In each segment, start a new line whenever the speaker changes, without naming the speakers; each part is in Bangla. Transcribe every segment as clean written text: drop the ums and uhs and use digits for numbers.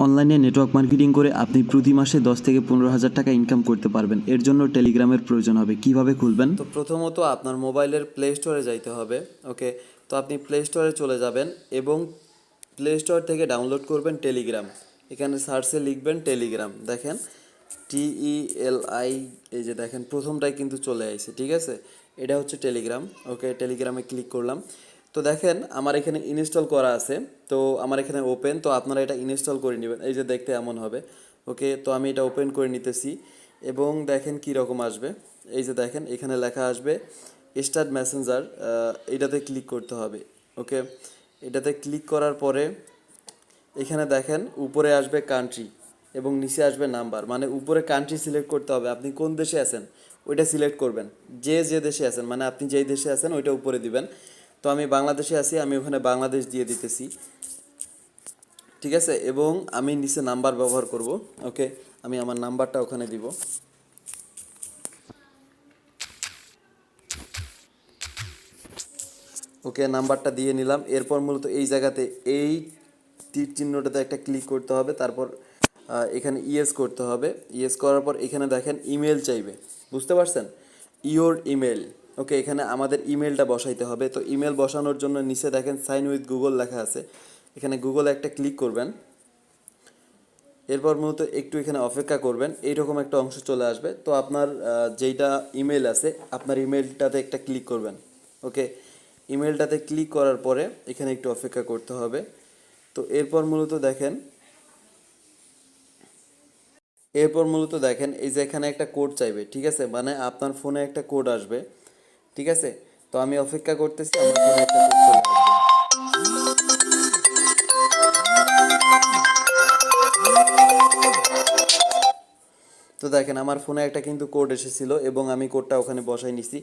অনলাইনে নেটওয়ার্ক মার্কেটিং করে আপনি প্রতি মাসে 10 থেকে 15 হাজার টাকা ইনকাম করতে পারবেন। এর জন্য টেলিগ্রামের প্রয়োজন হবে। কিভাবে খুলবেন?
তো প্রথমত আপনার মোবাইলের প্লে স্টোরে যাইতে হবে। ওকে, তো আপনি প্লে স্টোরে চলে যাবেন এবং প্লে স্টোর থেকে ডাউনলোড করবেন টেলিগ্রাম। এখানে সার্চে লিখবেন টেলিগ্রাম, দেখেন TELI, এই যে দেখেন প্রথমটাই কিন্তু চলে আসছে, ঠিক আছে। এটা হচ্ছে টেলিগ্রাম। ওকে, টেলিগ্রামে ক্লিক করলাম। তো দেখেন আমার এখানে ইনস্টল করা আছে, তো আমার এখানে ওপেন, তো আপনারা এটা ইনস্টল করে নেবেন। এই যে দেখতে এমন হবে। ওকে, তো আমি এটা ওপেন করে নিতেছি এবং দেখেন কি রকম আসবে। এই যে দেখেন এখানে লেখা আসবে স্টার্ট মেসেঞ্জার, এটাতে ক্লিক করতে হবে। ওকে, এটাতে ক্লিক করার পরে এখানে দেখেন উপরে আসবে কান্ট্রি এবং নিচে আসবে নাম্বার, মানে উপরে কান্ট্রি সিলেক্ট করতে হবে, আপনি কোন দেশে আছেন ওইটা সিলেক্ট করবেন। যে যে দেশে আছেন, মানে আপনি যেই দেশে আছেন ওইটা উপরে দিবেন। তো আমি বাংলাদেশে আছি, আমি ওখানে বাংলাদেশ দিয়ে দিতেছি, ঠিক আছে। এবং আমি নিচে নাম্বার ব্যবহার করব। ওকে, আমি আমার নাম্বারটা ওখানে দিব। ওকে, নাম্বারটা দিয়ে নিলাম। এরপর মূলত এই জায়গাতে এই তীর চিহ্নটাতে একটা ক্লিক করতে হবে, তারপর এখানে ইয়েস করতে হবে। ইয়েস করার পর এখানে দেখেন ইমেল চাইবে, বুঝতে পারছেন, ইওর ইমেল। ওকে, এখানে আমাদের ইমেলটা বসাইতে হবে। তো ইমেল বসানোর জন্য নিচে দেখেন সাইন উইথ গুগল লেখা আছে, এখানে গুগল একটা ক্লিক করবেন। এরপর মূলত একটু এখানে অপেক্ষা করবেন, এইরকম একটা অংশ চলে আসবে। তো আপনার যেইটা ইমেল আছে আপনার ইমেলটাতে একটা ক্লিক করবেন। ওকে, ইমেলটাতে ক্লিক করার পরে এখানে একটু অপেক্ষা করতে হবে। তো এরপর মূলত দেখেন এই যে এখানে একটা কোড চাইবে, ঠিক আছে, মানে আপনার ফোনে একটা কোড আসবে, ঠিক আছে। তো আমি অপেক্ষা করতেছি, আমার ফোনে একটা কোড চলে আসবে। তো দেখেন আমার ফোনে একটা কিন্তু কোড এসেছিল এবং আমি কোডটা ওখানে বসাই নিছি।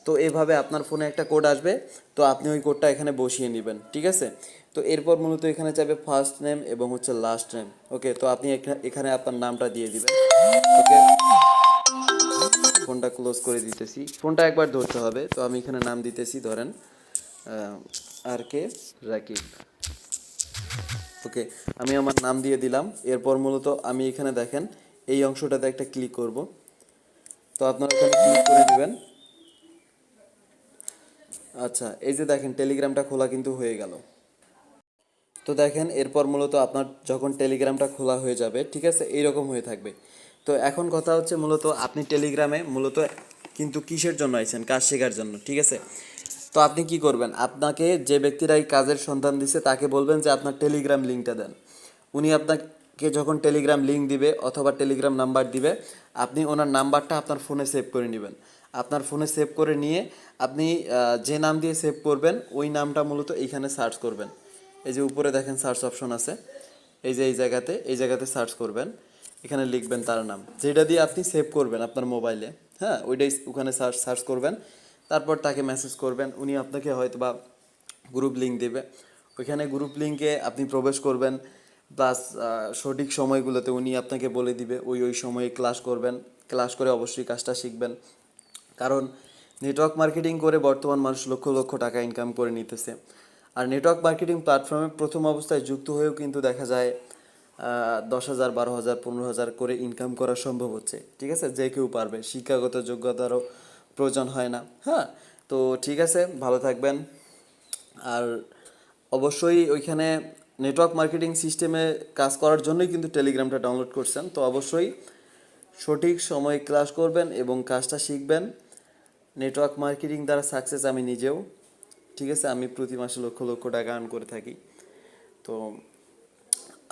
তো এভাবে আপনার ফোনে একটা কোড আসবে, তো আপনি ওই কোডটা এখানে বসিয়ে নেবেন, ঠিক আছে। তো এরপর মূলত এখানে চাইবে ফার্স্ট নেম এবং হচ্ছে লাস্ট নেম। ওকে, তো আপনি এখানে আপনার নামটা দিয়ে দিবেন। ওকে, ফোনটা ক্লোজ করে দিতেছি, ফোনটা একবার ধরতে হবে। তো আমি এখানে নাম দিতেছি, ধরেন RK রাকিব। ওকে, আমি আমার নাম দিয়ে দিলাম। এরপর মূলত আমি এখানে দেখেন এই অংশটাতে একটা ক্লিক করব। তো আপনারা এখানে ক্লিক করে দিবেন। আচ্ছা, এই যে দেখেন টেলিগ্রামটা খোলা কিন্তু হয়ে গেল। তো দেখেন এরপর মূলত আপনার যখন টেলিগ্রামটা খোলা হয়ে যাবে, ঠিক আছে, এইরকম হয়ে থাকবে। তো এখন কথা হচ্ছে মূলত আপনি টেলিগ্রামে মূলত কিন্তু কিসের জন্য আইছেন, কাজ শেখার জন্য, ঠিক আছে। তো আপনি কি করবেন, আপনাকে যে ব্যক্তিরা এই কাজের সন্ধান দিছে তাকে বলবেন যে আপনার টেলিগ্রাম লিঙ্কটা দেন। উনি আপনাকে যখন টেলিগ্রাম লিঙ্ক দিবে অথবা টেলিগ্রাম নাম্বার দিবে, আপনি ওনার নাম্বারটা আপনার ফোনে সেভ করে নেবেন। আপনার ফোনে সেভ করে নিয়ে আপনি যে নাম দিয়ে সেভ করবেন ওই নামটা মূলত এইখানে সার্চ করবেন। এই যে উপরে দেখেন সার্চ অপশন আছে, এই যে এই জায়গাতে সার্চ করবেন। এখানে লিখবেন তার নাম, যেটা দিয়ে আপনি সেভ করবেন আপনার মোবাইলে। হ্যাঁ, ওইটাই ওখানে সার্চ করবেন। তারপর তাকে মেসেজ করবেন, উনি আপনাকে হয়তো বা গ্রুপ লিঙ্ক দেবে। ওইখানে গ্রুপ লিঙ্কে আপনি প্রবেশ করবেন, প্লাস সঠিক সময়গুলোতে উনি আপনাকে বলে দিবে ওই সময়ে ক্লাস করবেন। ক্লাস করে অবশ্যই কাজটা শিখবেন, কারণ নেটওয়ার্ক মার্কেটিং করে বর্তমান মানুষ লক্ষ লক্ষ টাকা ইনকাম করে নিতেছে। আর নেটওয়ার্ক মার্কেটিং প্ল্যাটফর্মে প্রথম অবস্থায় যুক্ত হয়েও কিন্তু দেখা যায় 10,000, 12,000, 15,000 করে ইনকাম করা সম্ভব হচ্ছে, ঠিক আছে। যে কেউ পারবে, শিক্ষাগত যোগ্যতারও প্রয়োজন হয় না। হ্যাঁ, তো ঠিক আছে, ভালো থাকবেন। আর অবশ্যই ওইখানে নেটওয়ার্ক মার্কেটিং সিস্টেমে কাজ করার জন্যই কিন্তু টেলিগ্রামটা ডাউনলোড করছেন। তো অবশ্যই সঠিক সময়ে ক্লাস করবেন এবং কাজটা শিখবেন। নেটওয়ার্ক মার্কেটিং দ্বারা সাকসেস আমি নিজেও, ঠিক আছে। আমি প্রতি মাসে লক্ষ লক্ষ টাকা আর্ন করে থাকি। তো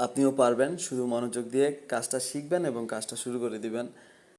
আপনিও পারবেন, শুধু মনোযোগ দিয়ে কাজটা শিখবেন এবং কাজটা শুরু করে দিবেন।